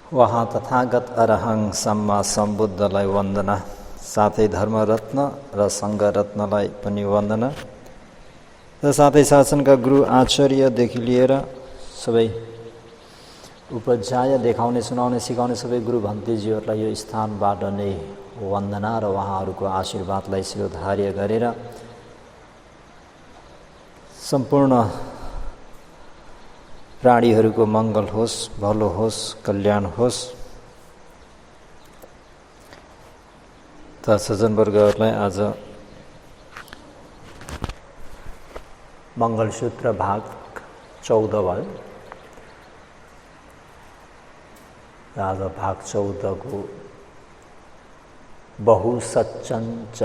वहाँ तथागत अरहङ सम्मा सम्बुद्धलाई वन्दना, साथै धर्मरत्न र सङ्घरत्नलाई पनि वन्दना र साथै शासनका गुरु आचार्यदेखि लिएर सबै उपाध्याय देखाउने, सुनाउने, सिकाउने सबै गुरु भन्तेजीहरूलाई यो स्थानबाट नै वन्दना र उहाँहरूको आशीर्वादलाई शिरोधार्य गरेर सम्पूर्ण प्राणीहरूको मङ्गल होस्, भलो होस्, कल्याण होस्। त सज्जनवर्गहरूलाई आज मङ्गलसूत्र भाग 14 भयो। आज भाग 14 को बहुसच्चञ्च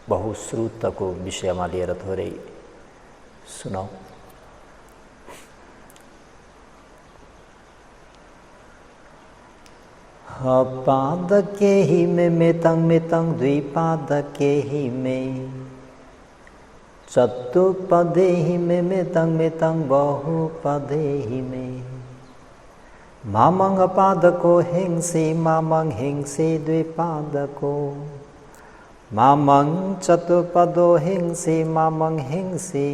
बहुश्रुतको विषयमा लिएर थोरै सुनौ। पादके हि मे तंग द्विपादके हि मे चतुपदे हि मे तंग बहुपदे हि मे मामंग पादको हिंसी मामंग हिंसी द्विपादको मामंग चतुपदो हिंसी मामंग हिंसी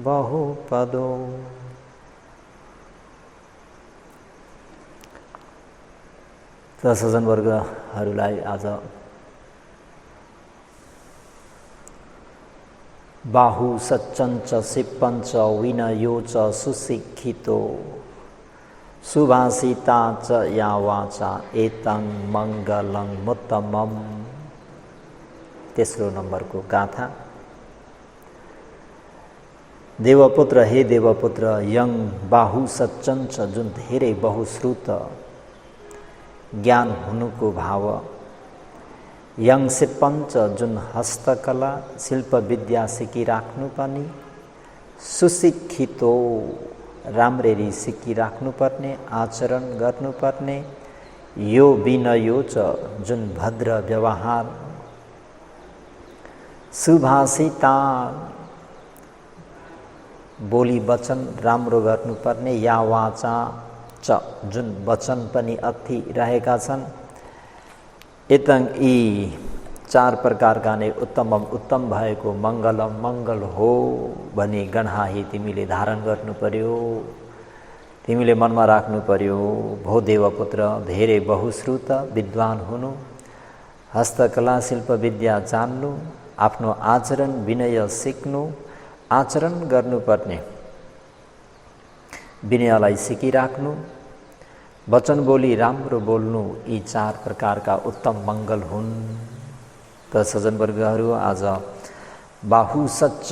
बहुपदो। त सज्जनवर्गहरूलाई आज बाहु सच्चञ्च सिप्पञ्च विनयो च सुशिक्षितो सुभाषिता च या वाचा एतं मङ्गलं मुत्तमम्। तेस्रो नम्बरको गाथा। देवपुत्र, हे देवपुत्र, यङ बाहु सच्चञ्च, जुन धेरै बहुश्रुत ज्ञान हुनुको भाव, यङ सिप्पञ्च, जुन हस्तकला शिल्प विद्या सिकिराख्नुपर्ने, सुशिक्षितो, राम्ररी सिकिराख्नुपर्ने, आचरण गर्नुपर्ने, यो विनयो च, जुन भद्र व्यवहार, सुभाषिता, बोली वचन राम्रो गर्नुपर्ने, या वाचा च, जुन वचन पनि अति रहेका छन्, एतं, यी चार प्रकारका नै उत्तमम, उत्तम भएको, मङ्गलम, मङ्गल हो भनी गणहाही तिमीले धारण गर्नु पर्यो, तिमीले मनमा राख्नु पर्यो। भो देवपुत्र, धेरै बहुश्रुत विद्वान हुनु, हस्तकला शिल्प विद्या जान्नु, आफ्नो आचरण विनय सिक्नु, आचरण गर्नुपर्ने विनयलाई सिकिराख्नु, वचन बोली राम्रो बोल्नु, यी चार प्रकारका उत्तम मङ्गल हुन्। त सज्जनवर्गहरू आज बाहुसच्च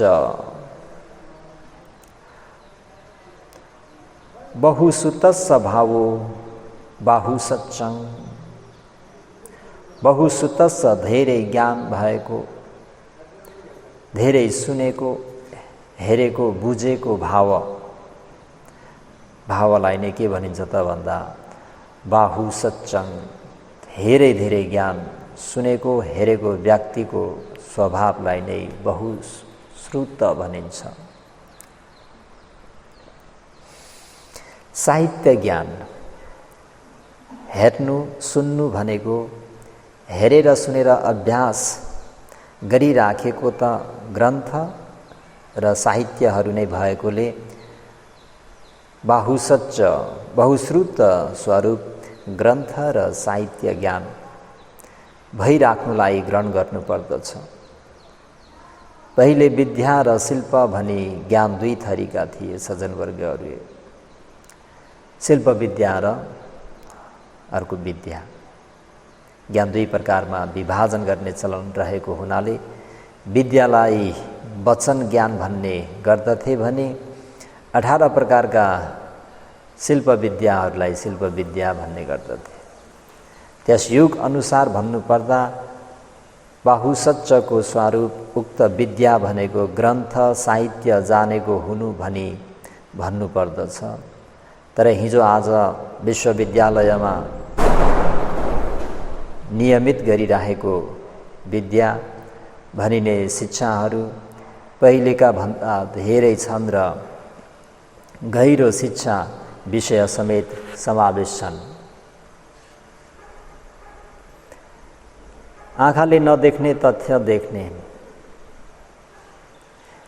बहुसुतस्स भावो बाहुसच्चं, बहुसुतस्स, धेरै ज्ञान भएको, धेरै सुनेको, हेरेको, बुझेको भाव, भावलाई नै के भनिन्छ त भन्दा बाहुसच्चं, धेरै धेरै ज्ञान सुनेको हेरेको व्यक्तिको स्वभावलाई नै बहुश्रुत भनिन्छ। साहित्य ज्ञान, हेर्नु सुन्नु भनेको हेरेर सुनेर अभ्यास गरिराखेको त ग्रन्थ र साहित्यहरू नै भएकोले बाहुसच्च, बहुश्रुत स्वरूप ग्रन्थ र साहित्य ज्ञान भइराख्नुलाई ग्रहण गर्नुपर्दछ। पहिले विद्या र शिल्प भनी ज्ञान दुई थरीका थिए सज्जनवर्गहरू, शिल्प विद्या र अर्को विद्या। ज्ञान दुई प्रकारमा विभाजन गर्ने चलन रहेको हुनाले विद्यालाई वचन ज्ञान भन्ने गर्दथे भने 18 प्रकारका शिल्प विद्याहरूलाई शिल्प विद्या भन्ने गर्दथे। त्यस युग अनुसार भन्नुपर्दा बाहुसच्चको स्वरूप उक्त विद्या भनेको ग्रन्थ साहित्य जानेको हुनु भनी भन्नुपर्दछ। तर हिजो आज विश्वविद्यालयमा नियमित गरिरहेको विद्या भनिने शिक्षाहरू पहिलेका भन्दा धेरै छन् र गहिरो शिक्षा विषय समेत समावेश छन्। आँखाले नदेख्ने तथ्य देख्ने।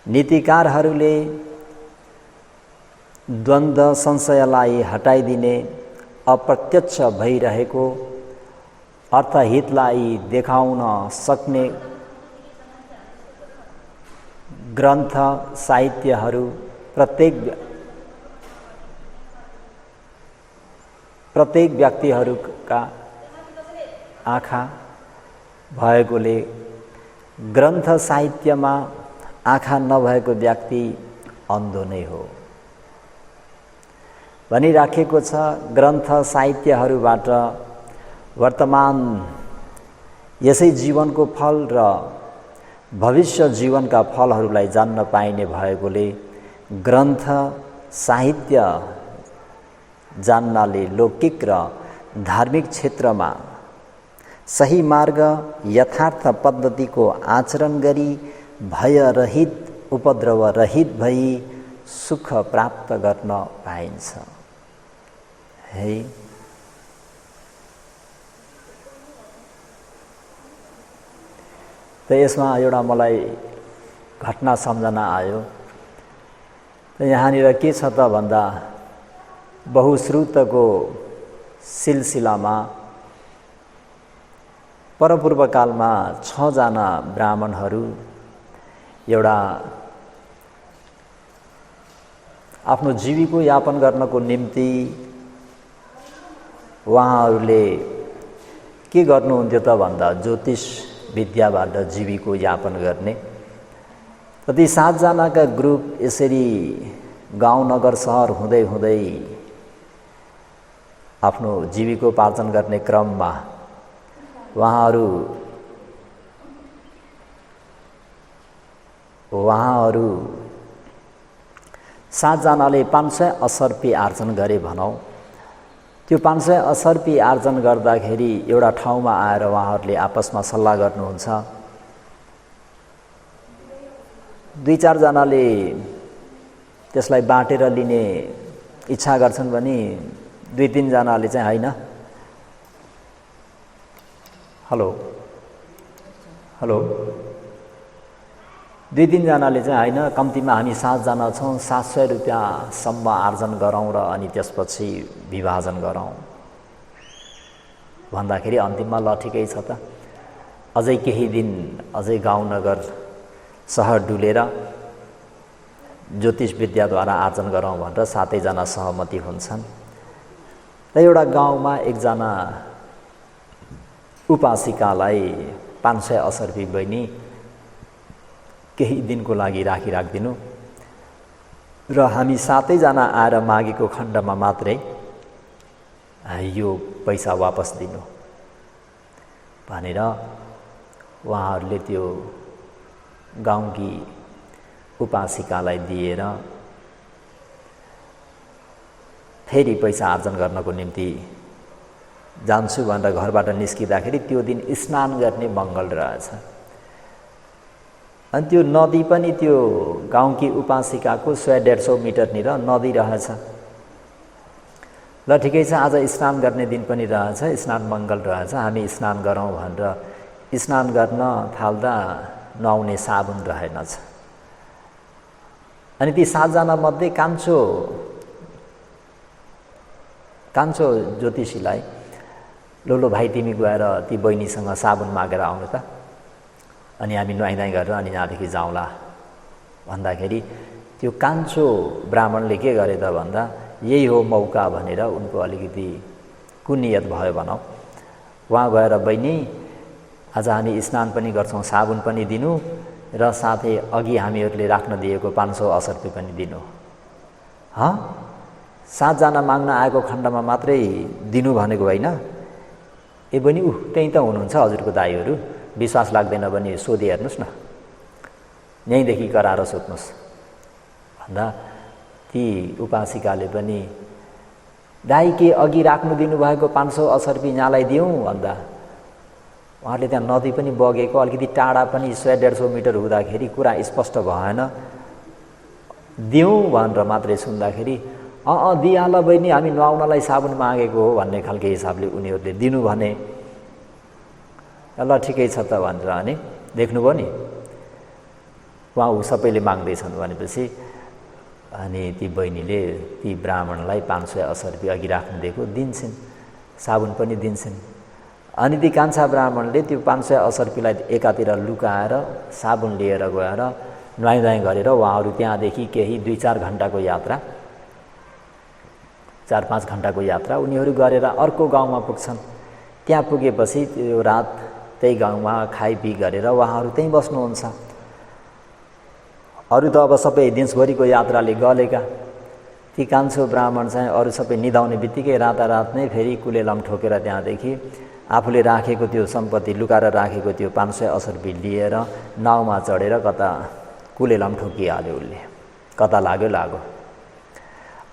नीतिकारहरूले द्वन्द्व संशयलाई हटाइदिने अप्रत्यक्ष भइरहेको अर्थहितलाई देखाउन सक्ने ग्रन्थ साहित्यहरू प्रत्येक व्यक्तिहरूका आँखा भएकोले ग्रन्थ साहित्यमा आँखा नभएको व्यक्ति अन्धो नै हो भनिराखेको छ। ग्रन्थ साहित्यहरूबाट वर्तमान यसै जीवनको फल र भविष्य जीवनका फलहरूलाई जान्न पाइने भएकोले ग्रन्थ साहित्य जान्नाले लौकिक र धार्मिक क्षेत्रमा सही मार्ग यथार्थ पद्धतिको आचरण गरी भयरहित उपद्रवरहित भई सुख प्राप्त गर्न पाइन्छ। है त यसमा एउटा मलाई घटना सम्झना आयो। त यहाँनिर के छ त भन्दा बहुश्रुतको सिलसिलामा परपूर्वकालमा 6 जना ब्राह्मणहरू एउटा आफ्नो जीविकोयापन गर्नको निम्ति उहाँहरूले के गर्नुहुन्थ्यो त भन्दा ज्योतिष विद्याबाट जीविकोयापन गर्ने। ती 7 जनाका ग्रुप यसरी गाउँ नगर सहर हुँदै हुँदै आफ्नो जीविकोपार्जन गर्ने क्रममा उहाँहरू 7 जनाले 500 असर्पी आर्जन गरे भनौँ। त्यो 500 असर्पी आर्जन गर्दाखेरि एउटा ठाउँमा आएर उहाँहरूले आपसमा सल्लाह गर्नुहुन्छ। 2-4 जनाले त्यसलाई बाँटेर लिने इच्छा गर्छन् भने 2-3 जनाले चाहिँ हैन। हेलो 2-3 जनाले चाहिँ हैन, कम्तीमा हामी 7 जना छौँ, 700 रुपैयाँसम्म आर्जन गरौँ र अनि त्यसपछि विभाजन गरौँ भन्दाखेरि अन्तिममा ल ठिकै छ त, अझै केही दिन अझै गाउँ नगर सहर डुलेर ज्योतिष विद्याद्वारा आर्जन गरौँ भनेर 7 जना सहमति हुन्छन्। र एउटा गाउँमा एकजना उपासिकालाई 500 असर्पी बहिनी केही दिनको लागि राखिदिनु र हामी 7 जना आएर मागेको खण्डमा मात्रै यो पैसा वापस दिनु भनेर उहाँहरूले त्यो गाउँकी उपासिकालाई दिएर फेरि पैसा आर्जन गर्नको निम्ति जान्छु भनेर घरबाट निस्किँदाखेरि त्यो दिन स्नान गर्ने मङ्गल रहेछ। अनि त्यो नदी पनि त्यो गाउँकी उपासिकाको 100-150 मिटरनिर नदी रहेछ। ल ठिकै छ, आज स्नान गर्ने दिन पनि रहेछ, स्नान मङ्गल रहेछ, हामी स्नान गरौँ भनेर स्नान गर्न थाल्दा नुहाउने साबुन रहेनछ। अनि ती 7 जना मध्ये कान्छो ज्योतिषीलाई लो भाइ तिमी गएर ती बहिनीसँग साबुन मागेर आउनु त, अनि हामी नुहाइदाइ गरेर अनि यहाँदेखि जाउँला भन्दाखेरि त्यो कान्छो ब्राह्मणले के गरे त भन्दा यही हो मौका भनेर उनको अलिकति कुनियत भयो भनौँ। उहाँ गएर बहिनी आज हामी स्नान पनि गर्छौँ, साबुन पनि दिनु र साथै अघि हामीहरूले राख्न दिएको 500 असर्पी पनि दिनु। 7 जना माग्न आएको खण्डमा मात्रै दिनु भनेको होइन? ए बहिनी त्यहीँ त हुनुहुन्छ हजुरको दाइहरू, विश्वास लाग्दैन भने सोधि हेर्नुहोस् न, यहीँदेखि कराएर सोध्नुहोस् भन्दा ती उपासिकाले पनि दाइ के अघि राख्नु दिनुभएको 500 असर्पी यहाँलाई दिउँ भन्दा उहाँहरूले त्यहाँ नदी पनि बगेको अलिकति टाढा पनि 100-150 मिटर हुँदाखेरि कुरा स्पष्ट भएन। दिउँ भनेर मात्रै सुन्दाखेरि दिइहाल बहिनी, हामी नुहाउनलाई साबुन मागेको हो भन्ने खालको हिसाबले उनीहरूले दिनु भने। ल ठिकै छ त भनेर अनि देख्नुभयो नि, उहाँ सबैले माग्दैछन् भनेपछि अनि ती बहिनीले ती ब्राह्मणलाई 580 रुपियाँ अघि राख्नु दिएको दिन्छन्, साबुन पनि दिन्छन्। अनि ती कान्छा ब्राह्मणले त्यो 580 रुपियाँलाई एकातिर लुकाएर साबुन लिएर गएर नुहाइधुवाइ गरेर उहाँहरू त्यहाँदेखि केही 2-4 घन्टाको यात्रा, 4-5 घन्टाको यात्रा उनीहरू गरेर अर्को गाउँमा पुग्छन्। त्यहाँ पुगेपछि त्यो रात त्यही गाउँमा खाइपी गरेर उहाँहरू त्यहीँ बस्नुहुन्छ। अरू त अब सबै दिनभरिको यात्राले गलेका। ती कान्छो ब्राह्मण चाहिँ अरू सबै निदाउने बित्तिकै रातारात नै फेरि कुलेलम ठोकेर त्यहाँदेखि आफूले राखेको त्यो सम्पत्ति लुकाएर राखेको त्यो 580 रुपियाँ लिएर नाउमा चढेर कता कुलेलम ठोकिहाल्यो उसले, कता लाग्यो।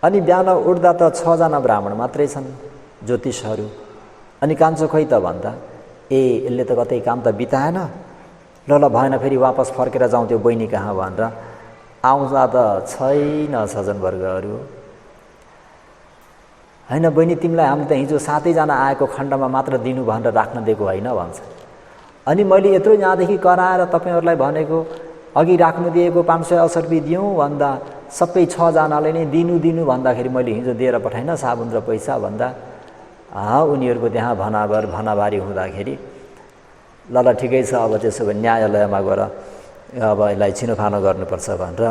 अनि बिहान उठ्दा त 6 जना ब्राह्मण मात्रै छन् ज्योतिषहरू। अनि कान्छो खोइ त भन्दा यसले त कतै काम त बिताएन, ल भएन फेरि वापस फर्केर जाउँ त्यो बहिनी कहाँ भनेर आउँदा त छैन सजन वर्गहरू। होइन बहिनी, तिमीलाई हामीले त हिजो 7 जना आएको खण्डमा मात्र दिनु भनेर राख्न दिएको होइन भन्छ। अनि मैले यत्रो यहाँदेखि कराएर तपाईँहरूलाई भनेको अघि राख्नु दिएको 580 रुपियाँ दिउँ भन्दा सबै 6 जनाले नै दिनु भन्दाखेरि मैले हिजो दिएर पठाइन साबुन र पैसा भन्दा उनीहरूको त्यहाँ भनाभारी हुँदाखेरि ल ठिकै छ, अब त्यसो भए न्यायालयमा गएर अब यसलाई छिनोफानो गर्नुपर्छ भनेर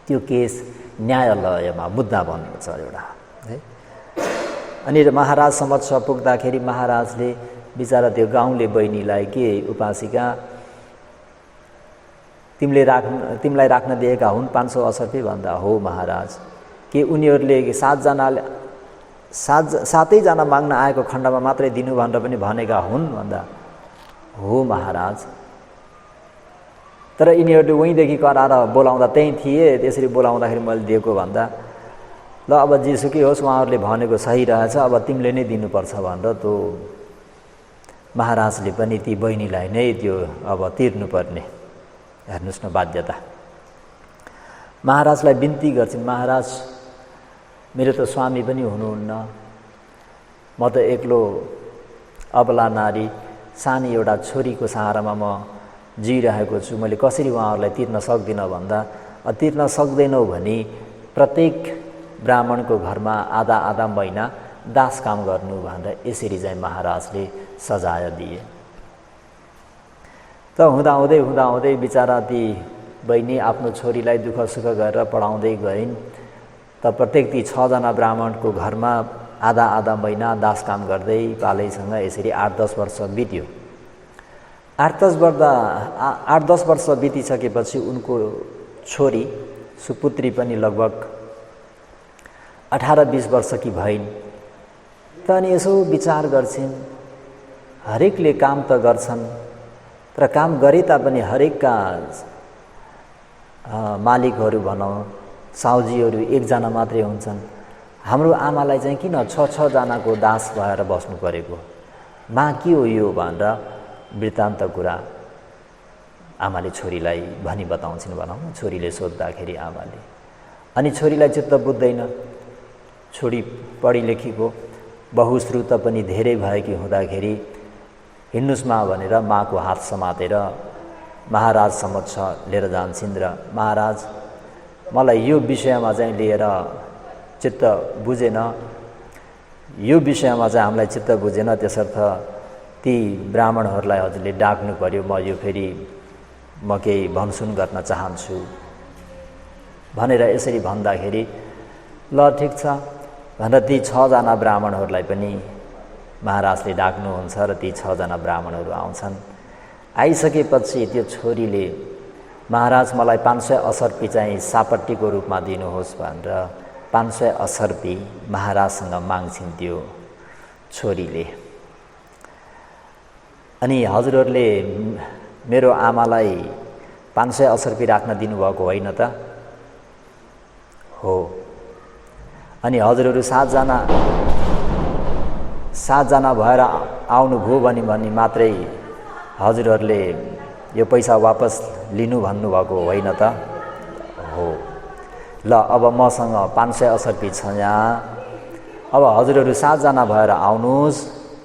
त्यो केस न्यायालयमा मुद्दा बन्नुपर्छ एउटा है। अनि महाराज समक्ष पुग्दाखेरि महाराजले बिचरा त्यो गाउँले बहिनीलाई के उपासिका तिमीलाई राख्न दिएका हुन् 580 रुपियाँ भन्दा हो महाराज। के उनीहरूले 7 जना माग्न आएको खण्डमा मात्रै दिनु भनेर पनि भनेका हुन् भन्दा हो महाराज। तर यिनीहरूले वहीँदेखि कराएर बोलाउँदा त्यहीँ थिए, त्यसरी बोलाउँदाखेरि मैले दिएको भन्दा ल अब जेसुकै होस् उहाँहरूले भनेको सही रहेछ, अब तिमीले नै दिनुपर्छ भनेर त्यो महाराजले पनि ती बहिनीलाई नै त्यो अब तिर्नुपर्ने, हेर्नुहोस् न बाध्यता। महाराजलाई बिन्ती गर्छिन्, महाराज मेरो त स्वामी पनि हुनुहुन्न, म त एक्लो अबला नारी सानी एउटा छोरीको सहारामा म जिइरहेको छु, मैले कसरी उहाँहरूलाई तिर्न सक्दिनँ भन्दा तिर्न सक्दैनौ भने प्रत्येक ब्राह्मणको घरमा आधा महिना दास काम गर्नु भनेर यसरी चाहिँ महाराजले सजाय दिए। त हुँदाहुँदै बिचारा ती बहिनी आफ्नो छोरीलाई दुःख सुख गरेर पढाउँदै गइन्। त प्रत्येक ती 6 जना ब्राह्मणको घरमा आधा महिना दास काम गर्दै पालैसँग यसरी 8-10 वर्ष बित्यो। 8-10 वर्ष बितिसकेपछि उनको छोरी सुपुत्री पनि लगभग 18-20 वर्षकी भइन्। त अनि यसो विचार गर्छिन्, हरेकले काम त गर्छन् तर काम गरे तापनि हरेकका मालिकहरू भनौँ साउजीहरू 1 जना मात्रै हुन्छन्। हाम्रो आमालाई चाहिँ किन 6 जनाको दास भएर बस्नु परेको, मा के हो यो भनेर वृत्तान्त कुरा आमाले छोरीलाई भनी बताउँछिन् भनौँ। छोरीले सोद्धाखेरि आमाले, अनि छोरीलाई चित्त बुझ्दैन। छोरी पढी लेखेको बहुश्रुत पनि धेरै भएकी हुँदाखेरि हिँड्नुस् मा भनेर माको हात समातेर महाराज समक्ष लिएर जान्छन् र महाराज मलाई यो विषयमा चाहिँ लिएर चित्त बुझेन, यो विषयमा चाहिँ हामीलाई चित्त बुझेन, त्यसर्थ ती ब्राह्मणहरूलाई हजुरले डाक्नु पर्यो, म यो फेरि म केही भनसुन गर्न चाहन्छु भनेर यसरी भन्दाखेरि ल ठिक छ भनेर ती 6 जना ब्राह्मणहरूलाई पनि महाराजले डाक्नुहुन्छ र ती 6 जना ब्राह्मणहरू आउँछन्। आइसकेपछि त्यो छोरीले महाराज मलाई 580 रुपियाँ चाहिँ सापट्टीको रूपमा दिनुहोस् भनेर 580 रुपियाँ महाराजसँग माग्छिन् त्यो छोरीले। अनि हजुरहरूले मेरो आमालाई 580 रुपियाँ राख्न दिनुभएको होइन त? हो। अनि हजुरहरू 7 जना भएर आउनुभयो भने मात्रै हजुरहरूले यो पैसा वापस लिनु भन्नुभएको होइन त? हो। ल अब मसँग 500 असर्पी छ यहाँ, अब हजुरहरू 7 जना भएर आउनुहोस्,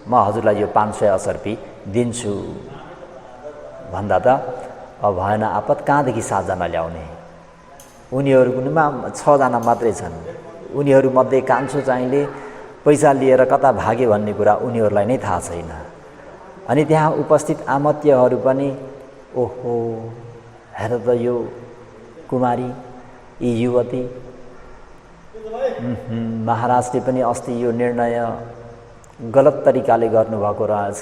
म हजुरलाई यो 500 असर्पी दिन्छु भन्दा त अब भएन आपत, कहाँदेखि 7 जना ल्याउने? उनीहरूमा 6 जना मात्रै छन्। उनीहरूमध्ये कान्छो चाहिँले पैसा लिएर कता भागे भन्ने कुरा उनीहरूलाई नै थाहा छैन। अनि त्यहाँ उपस्थित आमत्यहरू पनि ओहो हेर त यो कुमारी, यी युवती, महाराजले पनि अस्ति यो निर्णय गलत तरिकाले गर्नुभएको रहेछ।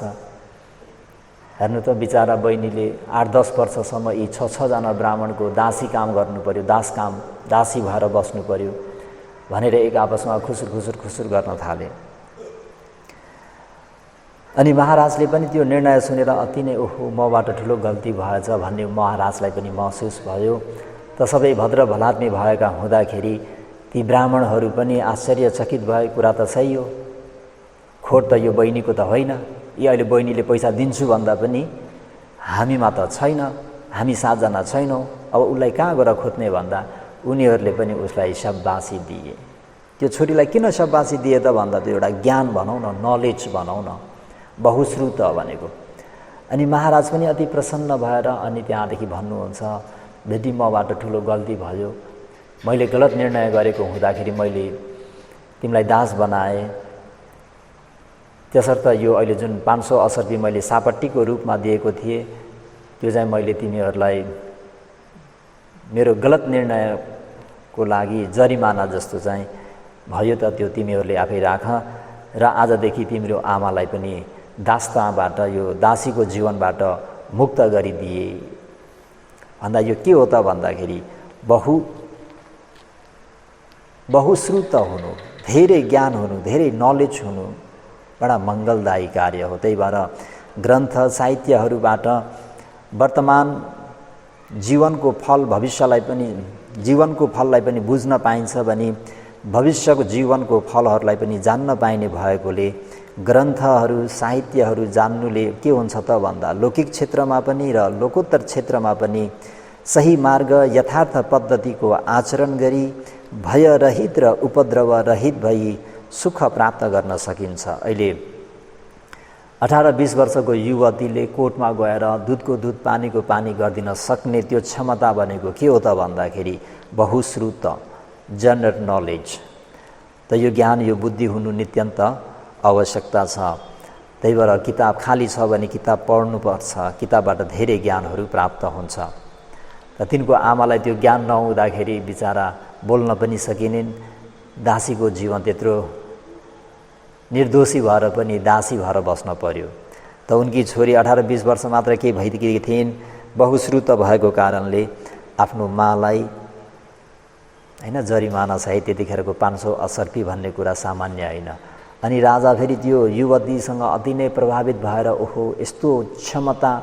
हेर्नु त बिचारा बहिनीले 8-10 वर्षसम्म यी 6 जना ब्राह्मणको दासी काम गर्नु पर्यो, दासी भएर बस्नु पर्यो भनेर एक आपसमा खुसुर गर्न थाले। अनि महाराजले पनि त्यो निर्णय सुनेर अति नै ओहो मबाट ठुलो गल्ती भएछ भन्ने महाराजलाई पनि महसुस भयो। त सबै भद्र भलात्मी भएका हुँदाखेरि ती ब्राह्मणहरू पनि आश्चर्यचकित भए। कुरा त सही हो, खोट त यो बहिनीको त होइन, यी अहिले बहिनीले पैसा दिन्छु भन्दा पनि हामीमा त छैन, हामी 7 जना छैनौँ, अब उसलाई कहाँ गएर खोज्ने भन्दा उनीहरूले पनि उसलाई शाबासी दिए। त्यो छोरीलाई किन शाबासी दिए त भन्दा त्यो एउटा ज्ञान भनौँ न, नलेज भनौँ न, बहुश्रुत भनेको। अनि महाराज पनि अति प्रसन्न भएर अनि त्यहाँदेखि भन्नुहुन्छ, बेटी मबाट ठुलो गल्ती भयो, मैले गलत निर्णय गरेको हुँदाखेरि मैले तिमीलाई दास बनाएँ, त्यसर्थ यो अहिले जुन 500 असर्पी मैले सापट्टीको रूपमा दिएको थिएँ त्यो चाहिँ मैले तिमीहरूलाई मेरो गलत निर्णयको लागि जरिमाना जस्तो चाहिँ भयो, त त्यो तिमीहरूले आफै राख र आजदेखि तिम्रो आमालाई पनि दास्ताबाट, यो दासीको जीवनबाट मुक्त गरिदिए भन्दा यो के हो त भन्दाखेरि बहुश्रुत हुनु, धेरै ज्ञान हुनु, धेरै नलेज हुनु बडा मङ्गलदायी कार्य हो। त्यही भएर ग्रन्थ साहित्यहरूबाट वर्तमान जीवनको फल जीवनको फललाई पनि बुझ्न पाइन्छ भने भविष्यको जीवनको फलहरूलाई पनि जान्न पाइने भएकोले ग्रन्थहरू साहित्यहरू जान्नुले के हुन्छ त भन्दा लौकिक क्षेत्रमा पनि र लोकोत्तर क्षेत्रमा पनि सही मार्ग यथार्थ पद्धतिको आचरण गरी भयरहित र उपद्रवरहित भई सुख प्राप्त गर्न सकिन्छ। अहिले 18-20 वर्षको युवतीले कोर्टमा गएर दुधको दुध पानीको पानी गरिदिन सक्ने त्यो क्षमता भनेको के हो त भन्दाखेरि बहुश्रुत जनरल नलेज। त यो ज्ञान, यो बुद्धि हुनु नित्यन्त आवश्यकता छ। त्यही भएर किताब खाली छ भने किताब पढ्नुपर्छ, किताबबाट धेरै ज्ञानहरू प्राप्त हुन्छ। र तिनको आमालाई त्यो ज्ञान नहुँदाखेरि बिचारा बोल्न पनि सकिनेन्, दासीको जीवन त्यत्रो निर्दोषी भएर पनि दासी भएर बस्न पर्यो। त उनकी छोरी 18-20 वर्ष मात्र केही भइदिएकी थिइन्, बहुश्रुत भएको कारणले आफ्नो मालाई हैन जरिमाना सहित त्यतिखेरको 500 असर्पी भन्ने कुरा सामान्य होइन। अनि राजा फेरि त्यो युवतीसँग अति नै प्रभावित भएर ओहो यस्तो क्षमता,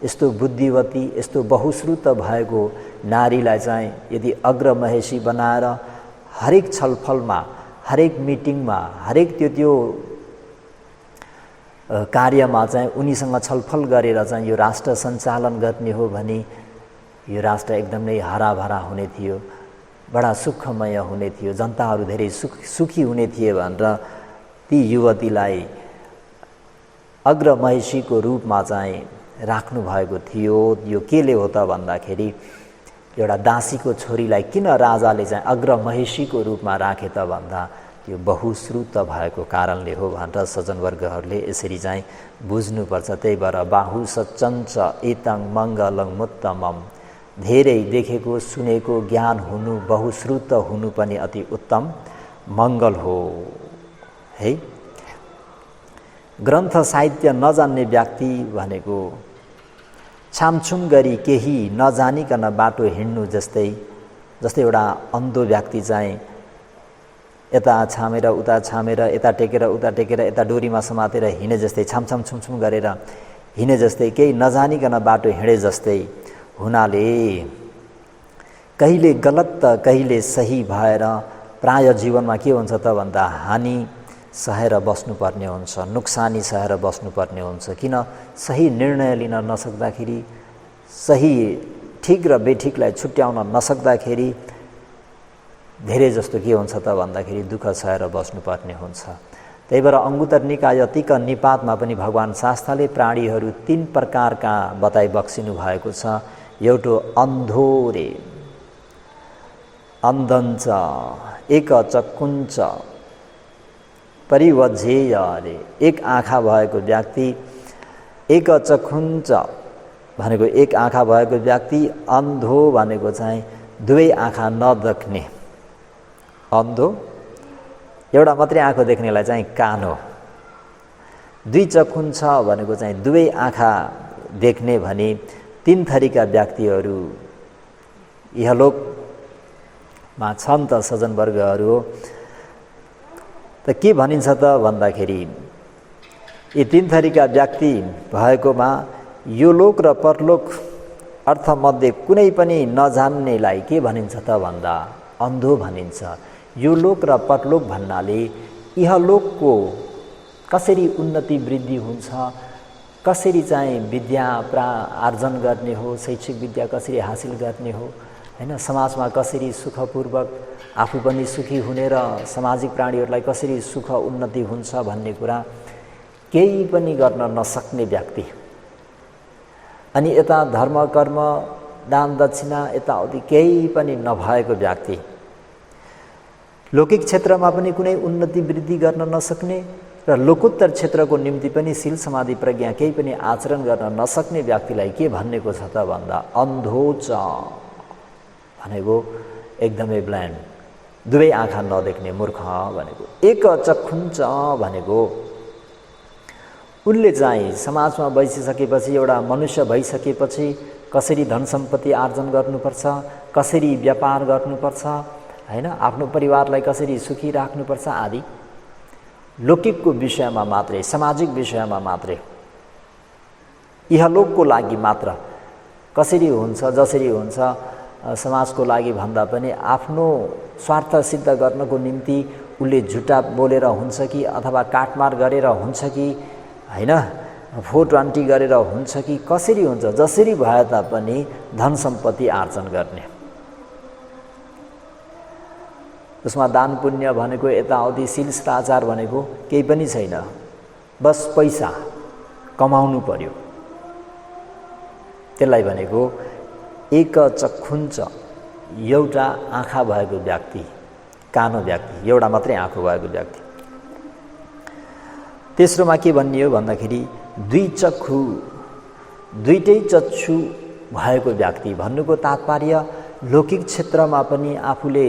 यस्तो बुद्धिवती, यस्तो बहुश्रुत भएको नारीलाई चाहिँ यदि अग्रमहेशी बनाएर हरेक छलफलमा, हरेक मिटिङमा, हरेक त्यो कार्यमा चाहिँ उनीसँग छलफल गरेर चाहिँ यो राष्ट्र सञ्चालन गर्ने हो भने यो राष्ट्र एकदमै हराभरा हुने थियो, बडा सुखमय हुने थियो, जनताहरू धेरै सुखी हुने थिए भनेर ती युवतीलाई अग्रमहेशीको रूपमा चाहिँ राख्नु भएको थियो। यो केले हो त भन्दाखेरि एउटा दासीको छोरीलाई किन राजाले चाहिँ अग्रमहेशीको रूपमा राखे त भन्दा त्यो बहुश्रुत भएको कारणले हो भनेर सज्जनवर्गहरूले यसरी चाहिँ बुझ्नुपर्छ। त्यही भएर बाहु सच्चञ्च एतं मङ्गलं मुत्तमम्, धेरै देखेको सुनेको ज्ञान हुनु, बहुश्रुत हुनु पनि अति उत्तम मङ्गल हो है। ग्रन्थ साहित्य नजान्ने व्यक्ति भनेको छामछुम गरी केही नजानिकन बाटो हिँड्नु जस्तै एउटा अन्धो व्यक्ति चाहिँ यता छामेर उता छामेर, यता टेकेर उता टेकेर, यता डोरीमा समातेर हिँडे जस्तै, छामछाम छुमछुम गरेर हिँडे जस्तै, केही नजानिकन बाटो हिँडे जस्तै हुनाले कहिले गलत त कहिले सही भएर प्राय जीवनमा के हुन्छ त भन्दा हानि सहेर बस्नुपर्ने हुन्छ, नोक्सानी सहेर बस्नुपर्ने हुन्छ। किन सही निर्णय लिन नसक्दाखेरि, सही ठिक र बेठिकलाई छुट्याउन नसक्दाखेरि धेरै जस्तो के हुन्छ त भन्दाखेरि दुःख सहेर बस्नुपर्ने हुन्छ। त्यही भएर अंगुत्तर निकाय अतिक निपातमा पनि भगवान शास्त्रले प्राणीहरू 3 प्रकारका बताइ बक्सिनु भएको छ। एउटा अन्धो रे, अन्धञ्च, एक चक्षुञ्च, परिवज्जेय रे, एक आँखा भएको व्यक्ति, एक चक्षुञ्च भनेको एक आँखा भएको व्यक्ति, अन्धो भनेको चाहिँ दुवै आँखा नदेख्ने, अन्धो एउटा मात्रै आँखा देख्नेलाई चाहिँ कानो, दुई चक्षुञ्च भनेको चाहिँ दुवै आँखा देख्ने भने 3 थरीका व्यक्तिहरू इहलोकमा छन् त सज्जनवर्गहरू। त के भनिन्छ त भन्दाखेरि यी 3 थरीका व्यक्ति भएकोमा यो लोक र परलोक अर्थमध्ये कुनै पनि नजान्नेलाई के भनिन्छ त भन्दा अन्धो भनिन्छ। यो लोक र परलोक भन्नाले इहलोकको कसरी उन्नति वृद्धि हुन्छ, कसरी चाहिँ विद्या आर्जन गर्ने हो, शैक्षिक विद्या कसरी हासिल गर्ने हो, हैन, समाजमा कसरी सुखपूर्वक आफू पनि सुखी हुने र सामाजिक प्राणीहरूलाई कसरी सुख उन्नति हुन्छ भन्ने कुरा केही पनि गर्न नसक्ने व्यक्ति, अनि यता धर्म कर्म दान दक्षिणा यताउति केही पनि नभएको व्यक्ति, लौकिक क्षेत्रमा पनि कुनै उन्नति वृद्धि गर्न नसक्ने र लोकोत्तर क्षेत्रको निम्ति पनि शील समाधि प्रज्ञा केही पनि आचरण गर्न नसक्ने व्यक्तिलाई के भन्नेको छ त भन्दा अन्धो च भनेको एकदमै ब्लाइन्ड, दुवै आँखा नदेख्ने मूर्ख भनेको। एक चक्षुञ्च भनेको उनले चाहिँ समाजमा बसिसकेपछि, एउटा मनुष्य भइसकेपछि कसरी धन सम्पत्ति आर्जन गर्नुपर्छ, कसरी व्यापार गर्नुपर्छ, हैन, आफ्नो परिवारलाई कसरी सुखी राख्नुपर्छ आदि लौकिकको विषयमा मात्रै, सामाजिक विषयमा मात्रै, इहलोकको लागि मात्र कसरी हुन्छ, जसरी हुन्छ समाजको लागि भन्दा पनि आफ्नो स्वार्थ सिद्ध गर्नको निम्ति उसले झुटा बोलेर हुन्छ कि अथवा काटमार गरेर हुन्छ कि हैन, 420 गरेर हुन्छ कि कसरी हुन्छ, जसरी भए तापनि धन सम्पत्ति आर्जन गर्ने, उसमा दान पुण्य भनेको यताउति शील शिष्टाचार भनेको केही पनि छैन, बस पैसा कमाउनु पर्यो। त्यसलाई भनेको एक चक्षुञ्च, एउटा आँखा भएको व्यक्ति, कानो व्यक्ति, एउटा मात्रै आँखा भएको व्यक्ति। तेस्रोमा के भनियो भन्दाखेरि दुई चक्षु, दुईटै चक्षु भएको व्यक्ति भन्नुको तात्पर्य लौकिक क्षेत्रमा पनि आफूले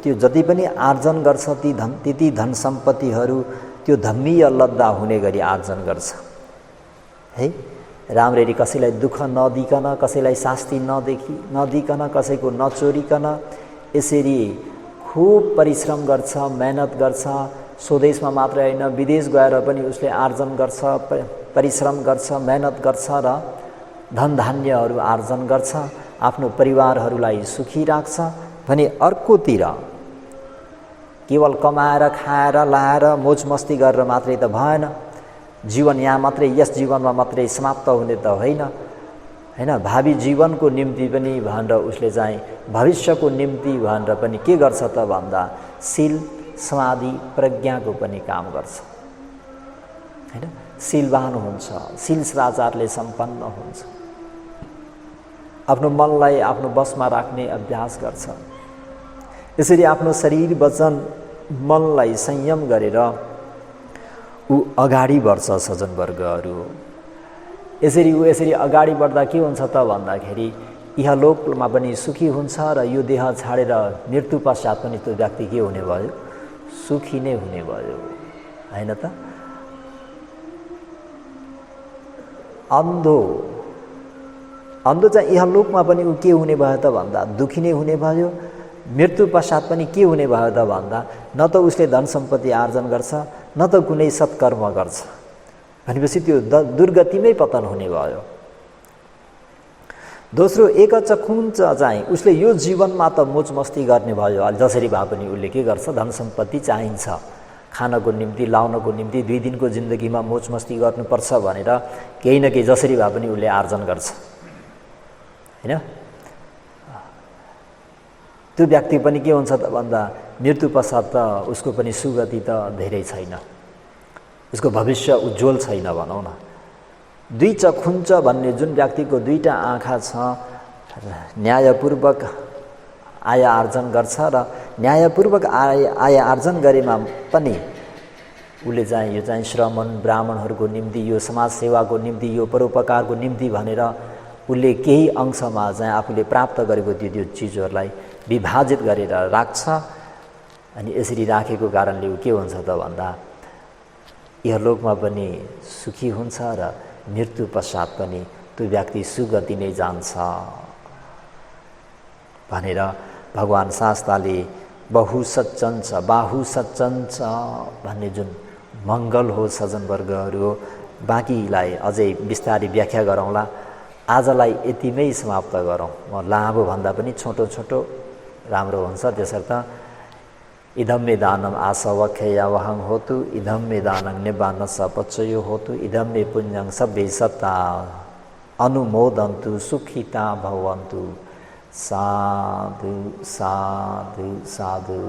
त्यो जति पनि आर्जन गर्छ ती धन सम्पत्तिहरू त्यो धम्मीय लद्दा हुने गरी आर्जन गर्छ है। राम्ररी कसैलाई दुःख नदिकन, कसैलाई शास्ति नदिकन, कसैको नचोरिकन यसरी खूब परिश्रम गर्छ, मेहनत गर्छ, स्वदेशमा मात्रै हैन विदेश गएर पनि उसले आर्जन गर्छ, परिश्रम गर्छ, मेहनत गर्छ र धन धान्यहरू आर्जन गर्छ, आफ्नो परिवारहरूलाई सुखी राख्छ भने अर्कोतिर केवल कमाएर खाएर लाएर मोज मस्ती गरेर मात्रै त भएन। जीवन यहाँ मात्रै, यस जीवनमा मात्रै समाप्त हुने त होइन, हैन, भावी जीवनको निम्ति पनि भनेर उसले चाहिँ भविष्यको निम्ति भनेर पनि के गर्छ त भन्दा शील समाधि प्रज्ञाको पनि काम गर्छ, हैन, शीलवान हुन्छ, शील शिष्टाचारले सम्पन्न हुन्छ, आफ्नो मनलाई आफ्नो बसमा राख्ने अभ्यास गर्छ। यसरी आफ्नो शरीर वचन मनलाई संयम गरेर ऊ अगाडि बढ्छ सज्जनवर्गहरू। यसरी अगाडि बढ्दा के हुन्छ त भन्दाखेरि इहलोकमा पनि सुखी हुन्छ र यो देह छाडेर मृत्यु पश्चात पनि त्यो व्यक्ति के हुने भयो, सुखी नै हुने भयो, हैन त। अन्धो चाहिँ इहलोकमा पनि ऊ के हुने भयो त भन्दा दुखी नै हुने भयो, मृत्यु पश्चात पनि के हुने भयो त भन्दा न त उसले धन सम्पत्ति आर्जन गर्छ न त कुनै सत्कर्म गर्छ, भनेपछि त्यो दुर्गतिमै पतन हुने भयो। दोस्रो एक चक्षुञ्च चाहिँ उसले यो जीवनमा त मोज मस्ती गर्ने भयो, जसरी भए पनि उसले के गर्छ, धन सम्पत्ति चाहिन्छ खानको निम्ति, लाउनको निम्ति, 2 दिनको जिन्दगीमा मोज मस्ती गर्नुपर्छ भनेर केही न केही जसरी भए पनि उसले आर्जन गर्छ, हैन। त्यो व्यक्ति पनि के हुन्छ त भन्दा मृत्यु पश्चात त उसको पनि सुगति त धेरै छैन, उसको भविष्य उज्जवल छैन भनौँ न। द्विचक्षुञ्च भन्ने जुन व्यक्तिको दुईटा आँखा छ, न्यायपूर्वक आय आर्जन गर्छ र न्यायपूर्वक आय आर्जन गरेमा पनि उसले चाहिँ यो चाहिँ श्रमण ब्राह्मणहरूको निम्ति, यो समाज सेवाको निम्ति, यो परोपकारको निम्ति भनेर उसले केही अंशमा चाहिँ आफूले प्राप्त गरेको त्यो चिजहरूलाई विभाजित गरेर राख्छ। अनि यसरी राखेको कारणले के हुन्छ त भन्दा इहलोकमा पनि सुखी हुन्छ र मृत्यु पश्चात पनि त्यो व्यक्ति सुगति नै जान्छ भनेर भगवान् शास्त्रले बहु सच्चन छ बाहु सच्चन छ भन्ने जुन मङ्गल हो सज्जनवर्गहरू हो। बाँकीलाई अझै बिस्तारै व्याख्या गरौँला। आजलाई यतिमै समाप्त गरौँ। म लामो भन्दा पनि छोटो छोटो राम्रो हुन्छ। त्यसर्थ इदं मे दानम् आसवख्ययावहं होतु, इदं मे दानं निब्बानस्य पच्चयो होतु, इदं मे पुण्यं सब्बे सत्ता अनुमोदन्तु सुखिता भवन्तु। साधु साधु साधु।